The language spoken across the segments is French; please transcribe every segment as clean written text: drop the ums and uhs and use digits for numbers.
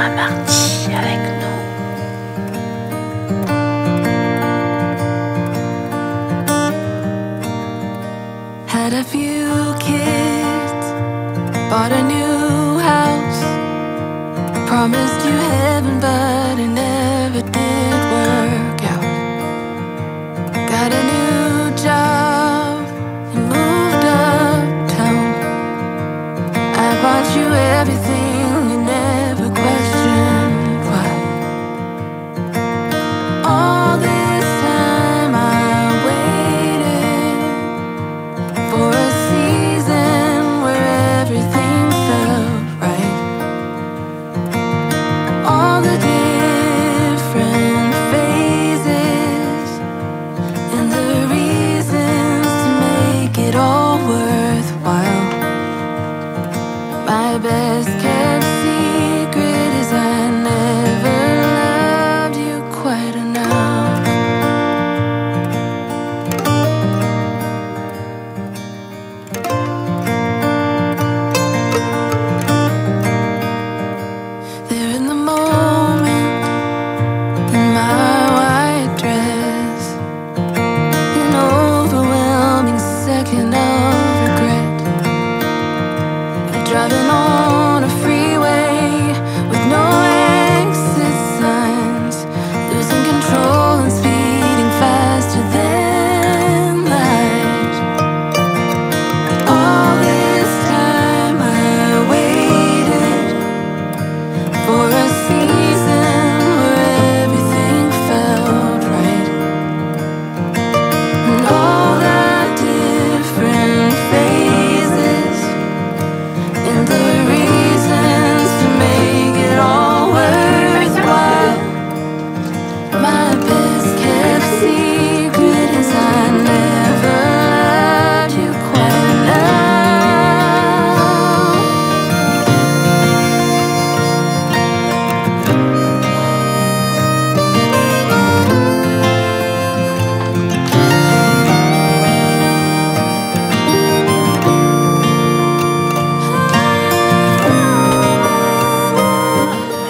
sera parti avec nous. Had a few kids, bought a new house, promised you heaven but it never did work out. Got a new job and moved uptown. I bought you everything you never questioned why. All this time I waited for a season where everything felt right. All the different phases and the reasons to make it all worthwhile. My best kept secret is I never loved you quite enough. There in the moment, in my white dress, an overwhelming second of regret. Driving on a freeway with no exit signs, losing control and speeding faster than light. All this time I waited for a season where everything felt right. And all the different phases and the reasons to make it all worthwhile. My best kept secret is I never loved you quite enough.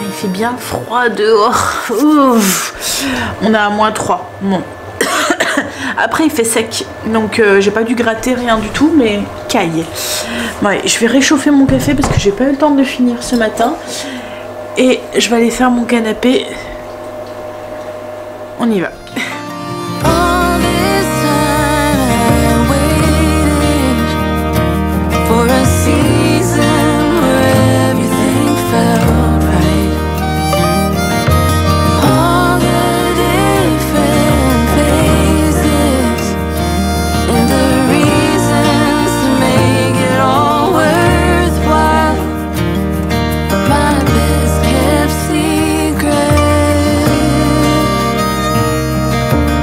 Il fait bien froid dehors. Ouf. On est à -3. Bon. Après il fait sec, donc j'ai pas dû gratter rien du tout, mais caille. Ouais, je vais réchauffer mon café parce que j'ai pas eu le temps de le finir ce matin. Et je vais aller faire mon canapé. On y va. All this time I waited for a season where everything felt right. All the different phases and the reasons to make it all worthwhile. My best kept secret.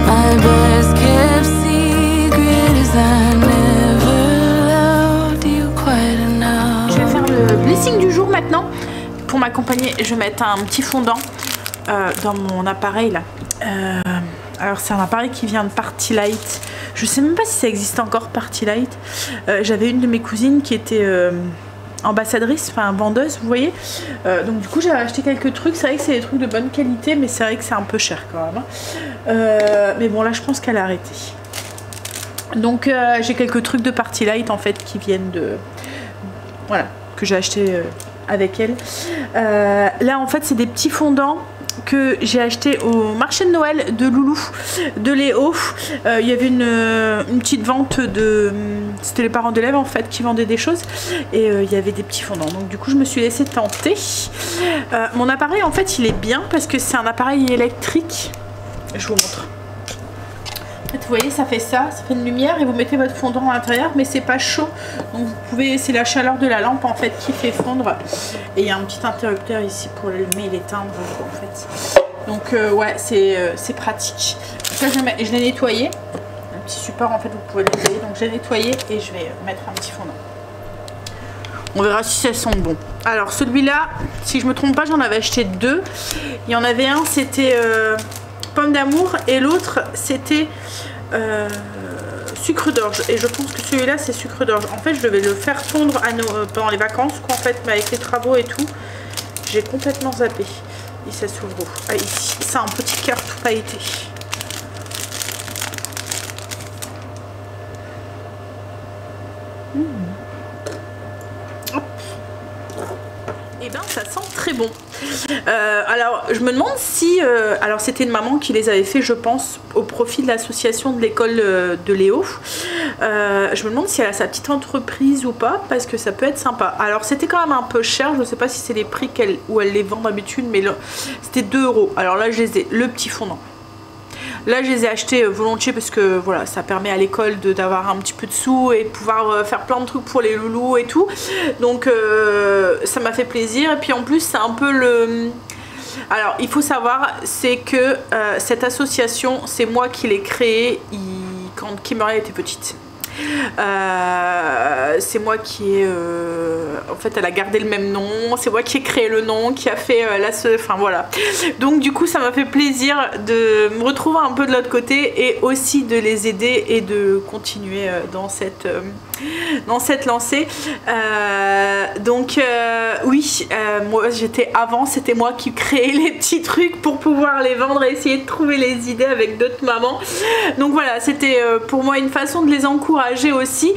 My best kept secret is I never loved you quite enough. Je vais faire le blessing du jour maintenant. Pour m'accompagner, je vais mettre un petit fondant dans mon appareil là. Alors c'est un appareil qui vient de Party Light. Je sais même pas si ça existe encore, Party Light. J'avais une de mes cousines qui était ambassadrice, enfin vendeuse, vous voyez. Donc du coup j'avais acheté quelques trucs. C'est vrai que c'est des trucs de bonne qualité, mais c'est vrai que c'est un peu cher quand même, hein. Mais bon là je pense qu'elle a arrêté. Donc j'ai quelques trucs de Party Light en fait qui viennent de... Voilà, que j'ai acheté avec elle. Là en fait c'est des petits fondants que j'ai acheté au marché de Noël de Loulou, de Léo. Il y avait une petite vente de... C'était les parents d'élèves en fait qui vendaient des choses. Et il y avait des petits fondants. Donc du coup je me suis laissée tenter. Mon appareil en fait il est bien parce que c'est un appareil électrique. Je vous montre. En fait, vous voyez, ça fait une lumière et vous mettez votre fondant à l'intérieur, mais c'est pas chaud. Donc vous pouvez, c'est la chaleur de la lampe en fait qui fait fondre. Et il y a un petit interrupteur ici pour l'allumer et l'éteindre en fait. Donc ouais, c'est pratique. Donc là, je l'ai nettoyé. Un petit support en fait, vous pouvez le nettoyer. Donc j'ai nettoyé et je vais mettre un petit fondant. On verra si ça sent bon. Alors celui-là, si je me trompe pas, j'en avais acheté deux. Il y en avait un, c'était pomme d'amour et l'autre c'était sucre d'orge. Et je pense que celui-là c'est sucre d'orge. En fait je devais le faire fondre à pendant les vacances quoi, en fait, mais avec les travaux et tout J'ai complètement zappé. Et ça s'ouvre où? Ah, ici, c'est un petit cœur tout pailleté. Hop. Et ben ça sent très bon. Alors je me demande si alors c'était une maman qui les avait fait, je pense, au profit de l'association de l'école de Léo. Je me demande si elle a sa petite entreprise ou pas, parce que ça peut être sympa. Alors c'était quand même un peu cher, je ne sais pas si c'est les prix où elle les vend d'habitude, mais c'était 2 €. Alors là je les ai, le petit fondant. Là je les ai achetés volontiers parce que voilà, ça permet à l'école d'avoir un petit peu de sous et de pouvoir faire plein de trucs pour les loulous et tout. Donc ça m'a fait plaisir. Et puis en plus c'est un peu le... Alors il faut savoir, c'est que cette association, c'est moi qui l'ai créée quand Kimberly était petite. C'est moi qui ai en fait elle a gardé le même nom, c'est moi qui ai créé le nom, qui a fait enfin voilà, donc du coup ça m'a fait plaisir de me retrouver un peu de l'autre côté et aussi de les aider et de continuer dans cette lancée. Donc oui, moi j'étais avant, c'était moi qui créais les petits trucs pour pouvoir les vendre et essayer de trouver les idées avec d'autres mamans. Donc voilà, c'était pour moi une façon de les encourager aussi.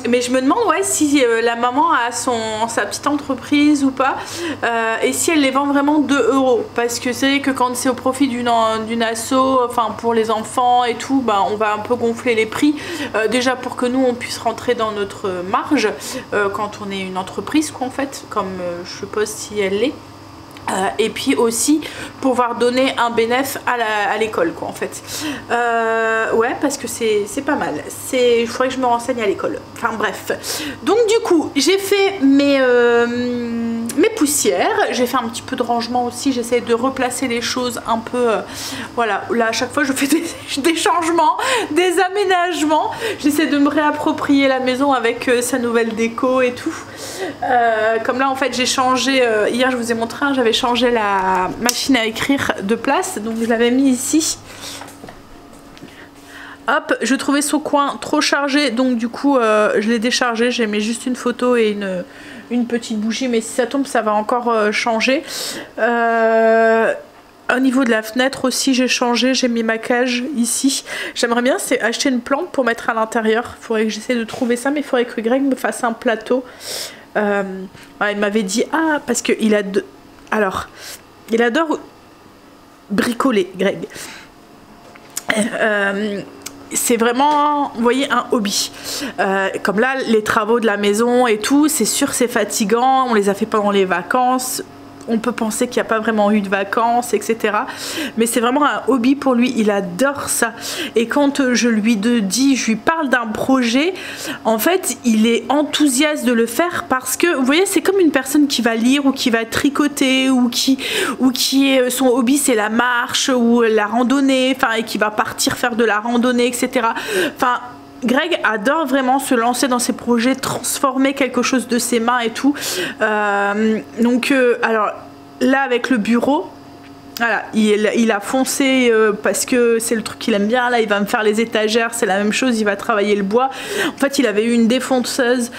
Mais je me demande ouais, si la maman a sa petite entreprise ou pas, et si elle les vend vraiment 2 €, parce que c'est vrai que quand c'est au profit d'une asso, enfin pour les enfants et tout, bah, on va un peu gonfler les prix, déjà pour que nous on puisse rentrer dans notre marge quand on est une entreprise quoi, en fait, comme je suppose si elle l'est. Et puis aussi pouvoir donner un bénéfice à l'école quoi en fait. Ouais, parce que c'est pas mal. Il faudrait que je me renseigne à l'école. Enfin bref. Donc du coup j'ai fait mes poussières. J'ai fait un petit peu de rangement aussi. J'essaie de replacer les choses un peu. Voilà. Là à chaque fois je fais des changements, des aménagements. J'essaie de me réapproprier la maison avec sa nouvelle déco et tout. Comme là en fait j'ai changé. Hier je vous ai montré, j'avais changé la machine à écrire de place, donc je l'avais mis ici. Hop, je trouvais son coin trop chargé, donc du coup je l'ai déchargé. J'ai mis juste une photo et une petite bougie, mais si ça tombe ça va encore changer. Au niveau de la fenêtre aussi j'ai changé, j'ai mis ma cage ici. J'aimerais bien acheter une plante pour mettre à l'intérieur. Il faudrait que j'essaie de trouver ça, mais il faudrait que Greg me fasse un plateau. Ouais, il m'avait dit parce que alors il adore bricoler, Greg. C'est vraiment, vous voyez, un hobby. Comme là, les travaux de la maison et tout, c'est sûr c'est fatigant. On les a fait pendant les vacances. On peut penser qu'il n'y a pas vraiment eu de vacances, etc. Mais c'est vraiment un hobby pour lui. Il adore ça. Et quand je lui parle d'un projet, en fait, il est enthousiaste de le faire parce que, vous voyez, c'est comme une personne qui va lire ou qui va tricoter ou qui est, son hobby, c'est la marche ou la randonnée, enfin, et qui va partir faire de la randonnée, etc. Enfin, Greg adore vraiment se lancer dans ses projets, transformer quelque chose de ses mains et tout. Donc, alors là avec le bureau, voilà, il a foncé parce que c'est le truc qu'il aime bien. Là, il va me faire les étagères, c'est la même chose. Il va travailler le bois. En fait, il avait eu une défonceuse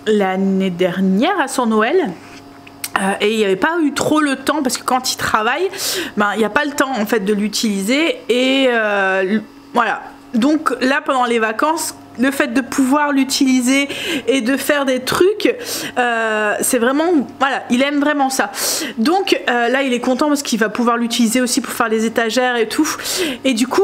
l'année dernière à son Noël. Et il n'y avait pas eu trop le temps parce que quand il travaille, ben, il n'y a pas le temps en fait de l'utiliser. Et voilà. Donc là pendant les vacances, le fait de pouvoir l'utiliser et de faire des trucs, c'est vraiment, voilà, il aime vraiment ça. Donc là il est content parce qu'il va pouvoir l'utiliser aussi pour faire les étagères et tout. Et du coup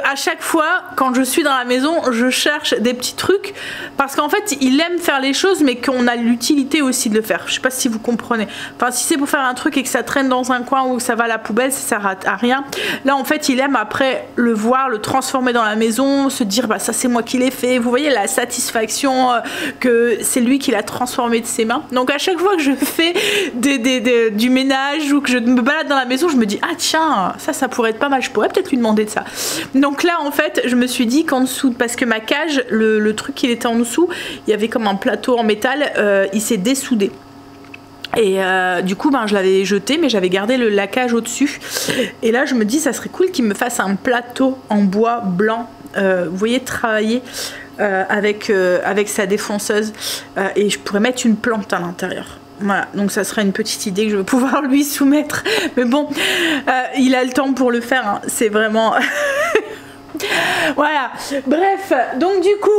à chaque fois quand je suis dans la maison, je cherche des petits trucs parce qu'en fait il aime faire les choses mais qu'on a l'utilité aussi de le faire. Je sais pas si vous comprenez. Enfin, si c'est pour faire un truc et que ça traîne dans un coin ou que ça va à la poubelle, ça sert à rien. Là en fait il aime après le voir, le transformer dans la maison, se dire bah ça c'est moi qui l'ai fait. Vous voyez la satisfaction que c'est lui qui l'a transformé de ses mains. Donc à chaque fois que je fais du ménage ou que je me balade dans la maison, je me dis ah tiens, ça pourrait être pas mal, je pourrais peut-être lui demander de ça. Donc là en fait je me suis dit qu'en dessous, parce que ma cage, le truc qui était en dessous, il y avait comme un plateau en métal, il s'est dessoudé. Et du coup ben, je l'avais jeté, mais j'avais gardé la cage au dessus. Et là je me dis ça serait cool qu'il me fasse un plateau en bois blanc, vous voyez, travailler avec sa défonceuse, et je pourrais mettre une plante à l'intérieur. Voilà, donc ça sera une petite idée que je vais pouvoir lui soumettre. Mais bon, il a le temps pour le faire, hein. C'est vraiment... Voilà, bref, donc du coup,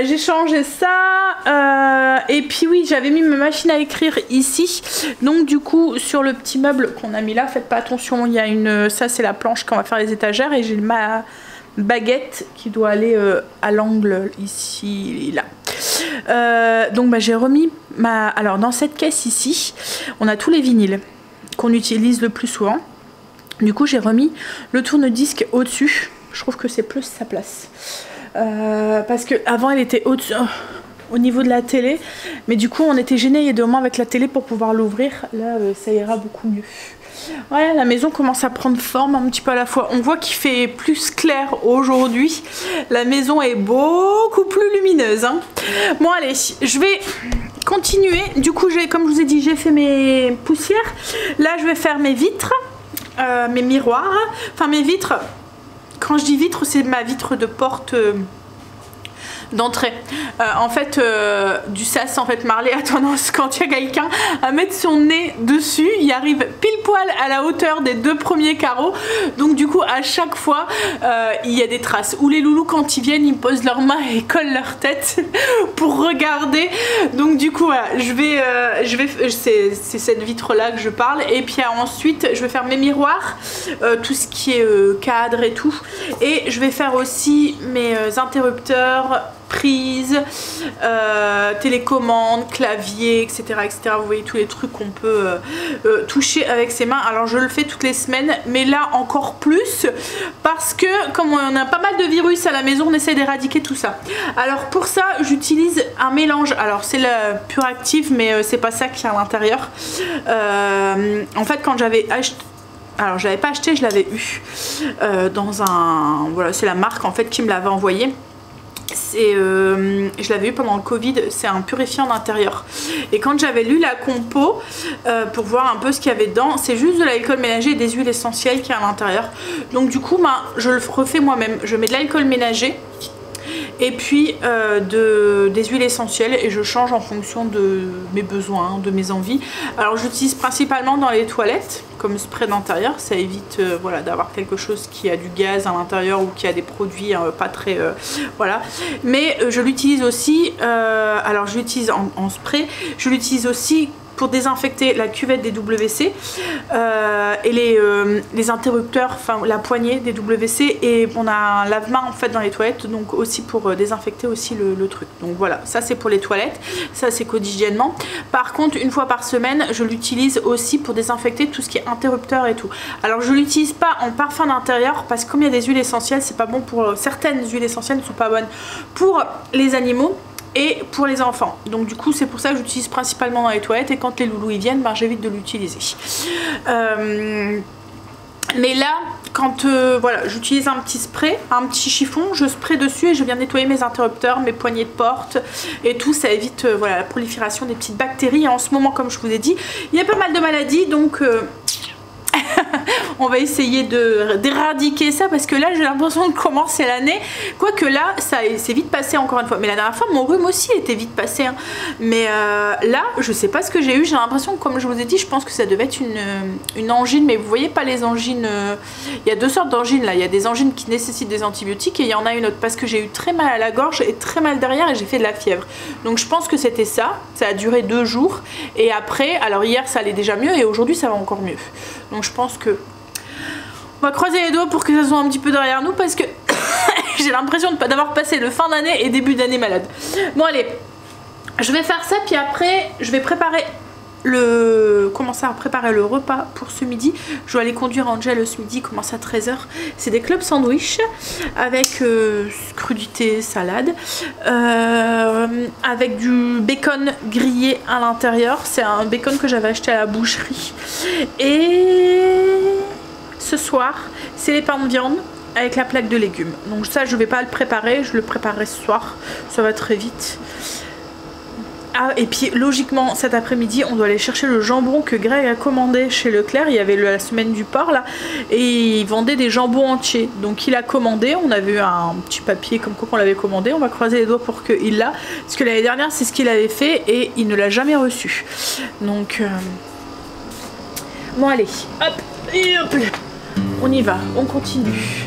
j'ai changé ça. Et puis oui, j'avais mis ma machine à écrire ici. Donc du coup, sur le petit meuble qu'on a mis là, faites pas attention, il y a une... Ça, c'est la planche qu'on va faire les étagères. Et j'ai ma baguette qui doit aller à l'angle ici, là. Donc bah, j'ai remis ma... Alors dans cette caisse ici, on a tous les vinyles qu'on utilise le plus souvent. Du coup j'ai remis le tourne-disque au-dessus. Je trouve que c'est plus sa place. Parce que avant elle était au niveau de la télé. Mais du coup on était gênés, il y a des moments avec la télé pour pouvoir l'ouvrir. Là ça ira beaucoup mieux. Voilà, la maison commence à prendre forme un petit peu à la fois. On voit qu'il fait plus clair aujourd'hui. La maison est beaucoup plus lumineuse, hein. Bon allez, je vais continuer. Du coup, comme je vous ai dit, j'ai fait mes poussières. Là, je vais faire mes vitres, mes miroirs. Enfin, mes vitres. Quand je dis vitre, c'est ma vitre de porte... d'entrée. En fait, du sas, en fait, Marley a tendance, quand il y a quelqu'un, à mettre son nez dessus. Il arrive pile poil à la hauteur des 2 premiers carreaux. Donc du coup, à chaque fois, il y a des traces. Ou les loulous, quand ils viennent, ils posent leurs mains et collent leur tête pour regarder. Donc du coup, voilà, c'est cette vitre-là que je parle. Et puis ensuite, je vais faire mes miroirs, tout ce qui est cadre et tout. Et je vais faire aussi mes interrupteurs, prise, télécommande, clavier, etc., etc. Vous voyez tous les trucs qu'on peut toucher avec ses mains. Alors je le fais toutes les semaines, mais là encore plus parce que comme on a pas mal de virus à la maison, on essaie d'éradiquer tout ça. Alors pour ça, j'utilise un mélange. Alors c'est la Pure Active, mais c'est pas ça qu'il y a à l'intérieur. En fait, quand j'avais acheté... Alors je l'avais pas acheté, je l'avais eu dans un... Voilà, c'est la marque en fait qui me l'avait envoyé. Je l'avais eu pendant le Covid, c'est un purifiant d'intérieur. Et quand j'avais lu la compo pour voir un peu ce qu'il y avait dedans, c'est juste de l'alcool ménager et des huiles essentielles qui est à l'intérieur. Donc du coup, je le refais moi-même. Je mets de l'alcool ménager et puis des huiles essentielles et je change en fonction de mes besoins, de mes envies. Alors j'utilise principalement dans les toilettes comme spray d'intérieur, ça évite voilà, d'avoir quelque chose qui a du gaz à l'intérieur ou qui a des produits pas très... voilà. Mais je l'utilise aussi, alors je l'utilise en spray, je l'utilise aussi pour désinfecter la cuvette des WC et les interrupteurs, enfin la poignée des WC, et on a un lave-main en fait dans les toilettes, donc aussi pour désinfecter aussi le truc. Donc voilà, ça c'est pour les toilettes, ça c'est quotidiennement. Par contre, une fois par semaine, je l'utilise aussi pour désinfecter tout ce qui est interrupteur et tout. Alors je l'utilise pas en parfum d'intérieur parce que comme il y a des huiles essentielles, c'est pas bon pour... Certaines huiles essentielles ne sont pas bonnes pour les animaux et pour les enfants. Donc du coup c'est pour ça que j'utilise principalement dans les toilettes, et quand les loulous y viennent, ben, j'évite de l'utiliser. Mais là, quand voilà, j'utilise un petit spray, un petit chiffon, je spray dessus et je viens nettoyer mes interrupteurs, mes poignées de porte et tout. Ça évite voilà, la prolifération des petites bactéries. Et en ce moment, comme je vous ai dit, il y a pas mal de maladies, donc on va essayer d'éradiquer ça, parce que là j'ai l'impression de commencer l'année, quoique là ça c'est vite passé encore une fois, mais la dernière fois mon rhume aussi était vite passé, hein. Mais là je sais pas ce que j'ai eu, j'ai l'impression que, comme je vous ai dit, je pense que ça devait être une angine, mais vous voyez pas les angines, il y a deux sortes d'angines là, il y a des angines qui nécessitent des antibiotiques et il y en a une autre, parce que j'ai eu très mal à la gorge et très mal derrière et j'ai fait de la fièvre, donc je pense que c'était ça a duré 2 jours, et après, alors hier ça allait déjà mieux et aujourd'hui ça va encore mieux, donc je pense que on va croiser les doigts pour que ça soit un petit peu derrière nous, parce que j'ai l'impression d'avoir passé le fin d'année et début d'année malade. Bon allez, je vais faire ça, puis après je vais préparer commencer à préparer le repas pour ce midi. Je dois aller conduire Angel ce midi, commence à 13 h. C'est des clubs sandwich avec crudité, salade, avec du bacon grillé à l'intérieur. C'est un bacon que j'avais acheté à la boucherie. Et ce soir, c'est les pains de viande avec la plaque de légumes. Donc ça, je vais pas le préparer, je le préparerai ce soir. Ça va très vite. Ah, et puis logiquement cet après-midi on doit aller chercher le jambon que Greg a commandé chez Leclerc. Il y avait la semaine du porc là et ils vendaient des jambons entiers, donc il a commandé, on a vu un petit papier comme quoi on l'avait commandé. On va croiser les doigts pour qu'il l'a, parce que l'année dernière c'est ce qu'il avait fait et il ne l'a jamais reçu. Donc bon allez, hop et hop, on y va, on continue.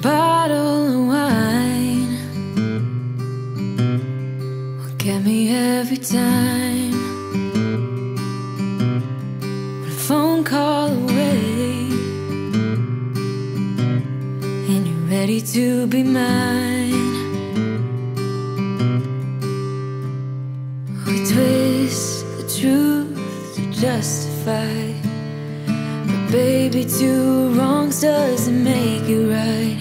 Bottle of wine will get me every time. But a phone call away, and you're ready to be mine. We twist the truth to justify, but baby, two wrongs doesn't make it right.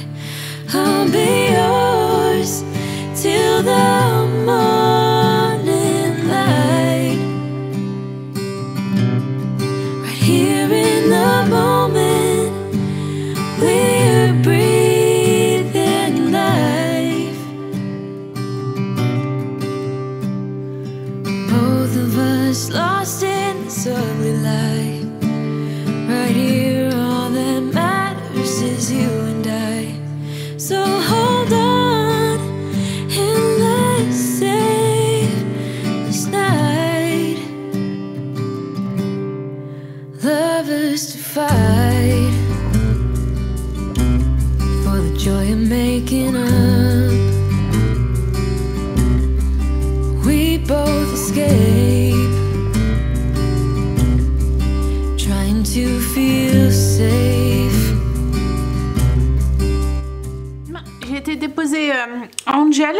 I'll be yours till the morning light. Right here in the moment, we're breathing life. Both of us lost in this ugly life. Right here, all that matters is you and I. So hold on and let's save this night. Lovers to fight for the joy of making up. We both escape, trying to feel safe. J'ai été déposer Angel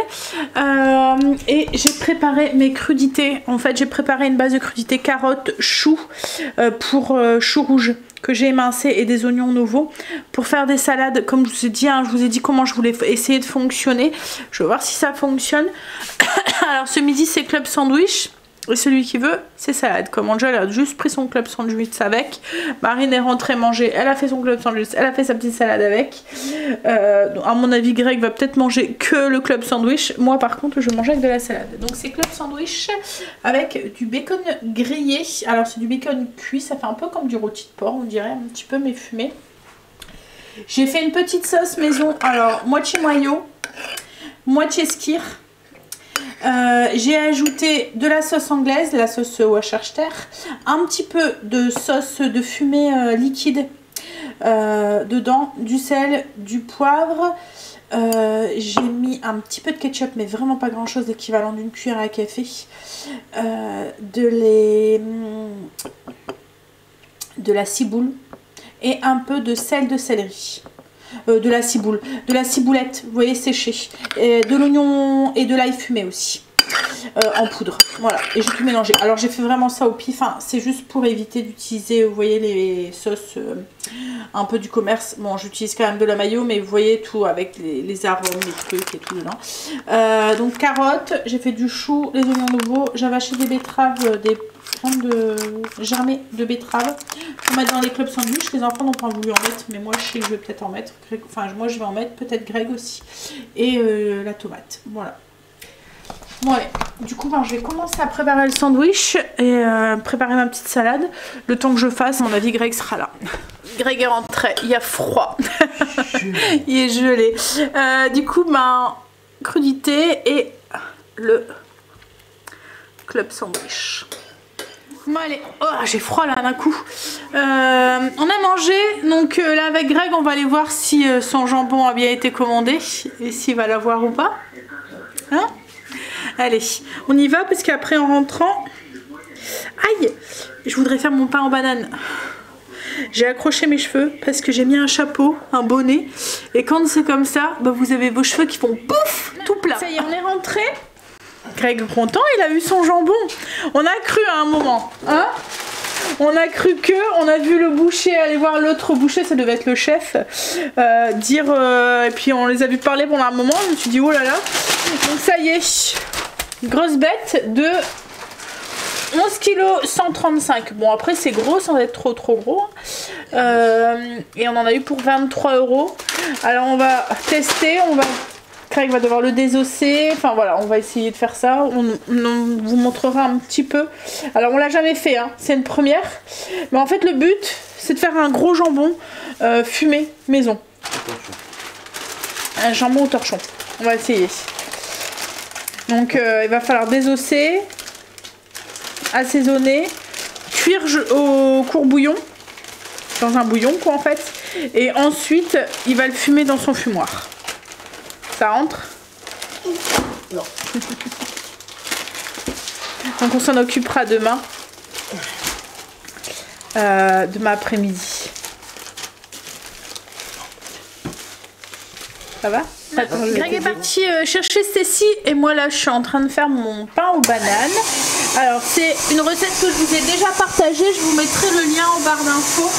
et j'ai préparé mes crudités. En fait j'ai préparé une base de crudités carottes, choux pour choux rouges que j'ai émincé et des oignons nouveaux pour faire des salades. Comme je vous ai dit, hein, je vous ai dit comment je voulais essayer de fonctionner. Je vais voir si ça fonctionne. Alors ce midi c'est club sandwich. Et celui qui veut, c'est salade. Comme Angel a juste pris son club sandwich avec. Marine est rentrée manger, elle a fait son club sandwich, elle a fait sa petite salade avec. Donc à mon avis, Greg va peut-être manger que le club sandwich. Moi par contre, je mange avec de la salade. Donc c'est club sandwich avec du bacon grillé. Alors c'est du bacon cuit, ça fait un peu comme du rôti de porc, on dirait, un petit peu mais fumé. J'ai fait une petite sauce maison. Alors moitié mayo, moitié skyr. J'ai ajouté de la sauce anglaise, la sauce Worcestershire, un petit peu de sauce de fumée liquide dedans, du sel, du poivre. J'ai mis un petit peu de ketchup, mais vraiment pas grand chose, l'équivalent d'une cuillère à café. De la ciboule et un peu de sel de céleri. De la ciboulette, vous voyez, séchée, et de l'oignon et de l'ail fumé aussi, en poudre, voilà, et j'ai tout mélangé. Alors j'ai fait vraiment ça au pif, hein. C'est juste pour éviter d'utiliser, vous voyez, les sauces un peu du commerce. Bon, j'utilise quand même de la mayo, mais vous voyez tout avec les arômes, les trucs et tout dedans. Donc carottes, j'ai fait du chou, les oignons nouveaux, j'avais acheté des betteraves, des germées de betteraves pour mettre dans les clubs sandwich. Les enfants n'ont pas voulu en mettre, mais moi je sais que je vais peut-être en mettre. Enfin moi je vais en mettre, peut-être Greg aussi. Et la tomate, voilà. Bon allez, du coup ben, je vais commencer à préparer le sandwich et préparer ma petite salade. Le temps que je fasse, à mon avis Greg sera là. Greg est rentré, il y a froid. Il est gelé. Du coup ben, crudité et le club sandwich. Bon allez, oh, j'ai froid là d'un coup. On a mangé, donc là avec Greg on va aller voir si son jambon a bien été commandé et s'il va l'avoir ou pas. Hein? Allez, on y va parce qu'après en rentrant... Aïe, je voudrais faire mon pain en banane. J'ai accroché mes cheveux parce que j'ai mis un chapeau, un bonnet. Et quand c'est comme ça, bah, vous avez vos cheveux qui font pouf, tout plat. Ça y est, on est rentré. Greg content, il a eu son jambon. On a cru à un moment, hein? On a cru que, on a vu le boucher aller voir l'autre boucher, ça devait être le chef, dire, et puis on les a vu parler pendant un moment, je me suis dit oh là là. Donc ça y est, grosse bête de 11 kg 135. Bon après c'est gros sans être trop gros. Et on en a eu pour 23 €. Alors on va tester, Craig va devoir le désosser, enfin voilà, on va essayer de faire ça, on vous montrera un petit peu. Alors on l'a jamais fait, hein. C'est une première, mais en fait le but c'est de faire un gros jambon fumé maison. Un jambon au torchon, on va essayer. Donc il va falloir désosser, assaisonner, cuire au courbouillon, dans un bouillon quoi en fait, et ensuite il va le fumer dans son fumoir. Ça entre? Non. Donc on s'en occupera demain. Demain après-midi. Ça va? Attends, Greg est parti chercher Stacy et moi là je suis en train de faire mon pain aux bananes. Alors c'est une recette que je vous ai déjà partagée, je vous mettrai le lien en barre d'infos.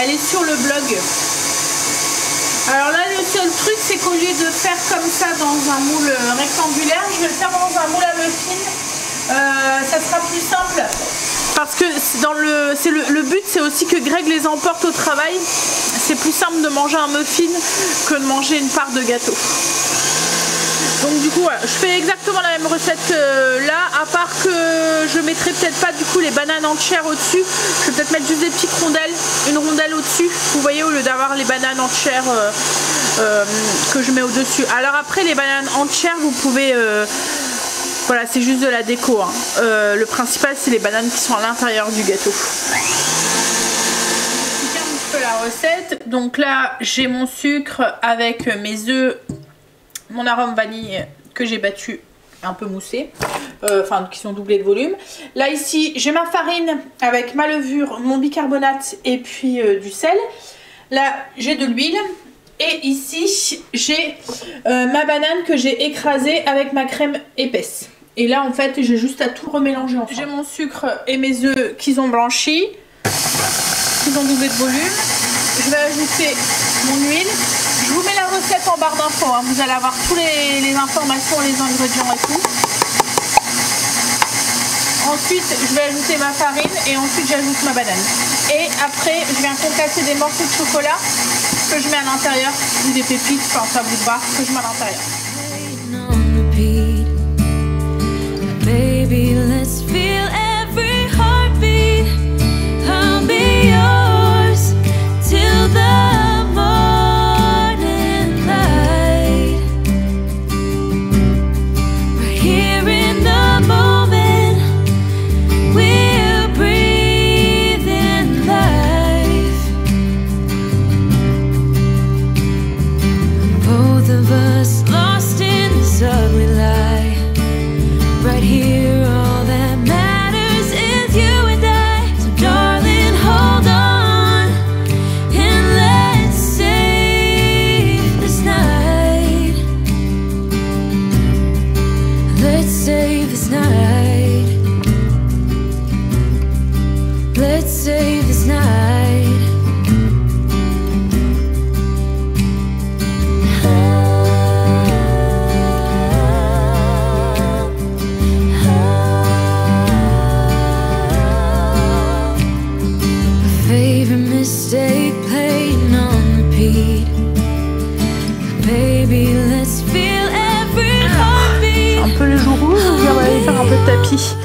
Elle est sur le blog. Alors là le seul truc c'est qu'au lieu de faire comme ça dans un moule rectangulaire, je vais le faire dans un moule à muffins. Ça sera plus simple. Parce que le but c'est aussi que Greg les emporte au travail. C'est plus simple de manger un muffin que de manger une part de gâteau. Donc du coup voilà, je fais exactement la même recette là, à part que je mettrai peut-être pas du coup les bananes entières au-dessus. Je vais peut-être mettre juste des petites rondelles, une rondelle au-dessus, vous voyez, au lieu d'avoir les bananes entières que je mets au-dessus. Alors après les bananes entières vous pouvez... voilà, c'est juste de la déco, hein. Le principal c'est les bananes qui sont à l'intérieur du gâteau. La recette, donc là j'ai mon sucre avec mes œufs, mon arôme vanille que j'ai battu un peu moussé, enfin qui sont doublés de volume. Là ici j'ai ma farine avec ma levure, mon bicarbonate et puis du sel. Là j'ai de l'huile et ici j'ai ma banane que j'ai écrasée avec ma crème épaisse. Et là en fait j'ai juste à tout remélanger ensemble. J'ai mon sucre et mes œufs qui ont blanchi, qui ont doublé de volume. Je vais ajouter mon huile. Je vous mets la recette en barre d'infos, hein. Vous allez avoir toutes les informations, les ingrédients et tout. Ensuite je vais ajouter ma farine et ensuite j'ajoute ma banane. Et après je viens concasser des morceaux de chocolat que je mets à l'intérieur, ou des pépites, enfin ça vous va, que je mets à l'intérieur. Baby, let's feel every heartbeat. I'll be yours till the morning light. Right here in the moment, we're breathing life. Both of us lost in this ugly life. Right here, all that matters is you and I. So darling, hold on and let's save this night. Let's save this night. Let's save this night. Mistake playing on repeat. Baby, let's feel every heartbeat. Un peu le jour rouge, on va aller faire un peu de tapis.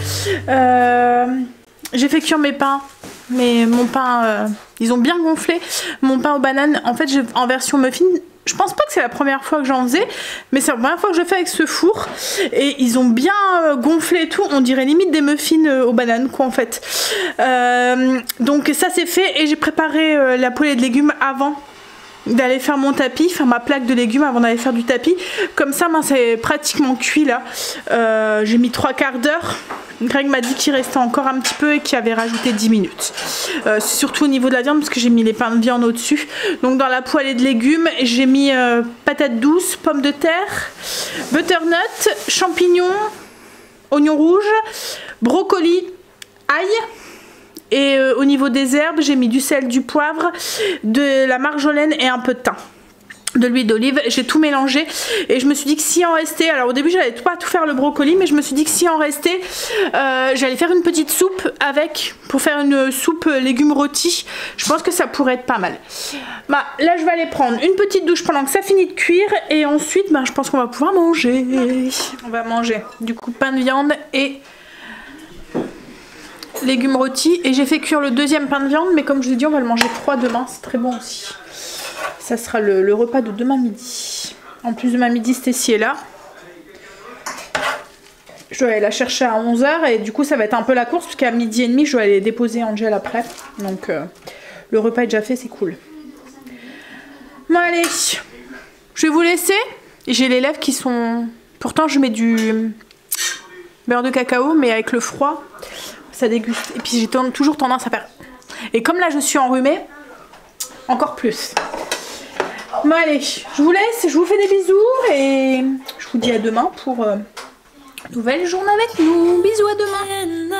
J'ai fait cuire mes pains, mais mon pain, ils ont bien gonflé. Mon pain aux bananes, en fait, en version muffin. Je pense pas que c'est la première fois que j'en faisais, mais c'est la première fois que je fais avec ce four. Et ils ont bien gonflé et tout. On dirait limite des muffins aux bananes, quoi, en fait. Donc ça c'est fait et j'ai préparé la poêlée de légumes avant d'aller faire mon tapis, faire ma plaque de légumes avant d'aller faire du tapis. Comme ça, ben, c'est pratiquement cuit là. J'ai mis 3/4 d'heure. Greg m'a dit qu'il restait encore un petit peu et qu'il avait rajouté 10 minutes. Surtout au niveau de la viande parce que j'ai mis les pains de viande au-dessus. Donc dans la poêlée de légumes, j'ai mis patates douces, pommes de terre, butternut, champignons, oignons rouges, brocoli, ail. Et au niveau des herbes, j'ai mis du sel, du poivre, de la marjolaine et un peu de thym. de l'huile d'olive, j'ai tout mélangé et je me suis dit que si en restait, alors au début j'allais pas tout faire le brocoli, mais je me suis dit que si en restait, j'allais faire une petite soupe avec, pour faire une soupe légumes rôtis. Je pense que ça pourrait être pas mal. Bah là je vais aller prendre une petite douche pendant que ça finit de cuire et ensuite bah, je pense qu'on va pouvoir manger. On va manger du coup pain de viande et légumes rôtis, et j'ai fait cuire le deuxième pain de viande, mais comme je vous ai dit on va le manger froid demain, c'est très bon aussi. Ça sera le repas de demain midi. En plus de ma midi, Stécie est là. Je dois aller la chercher à 11 h et du coup ça va être un peu la course, parce qu'à midi et demi je dois aller déposer Angel après. Donc le repas est déjà fait, c'est cool. Bon allez, je vais vous laisser. J'ai les lèvres qui sont... Pourtant je mets du beurre de cacao, mais avec le froid, ça déguste. Et puis j'ai toujours tendance à faire... Et comme là je suis enrhumée, encore plus. Bon allez, je vous laisse, je vous fais des bisous et je vous dis à demain pour nouvelle journée avec nous. Bisous, à demain.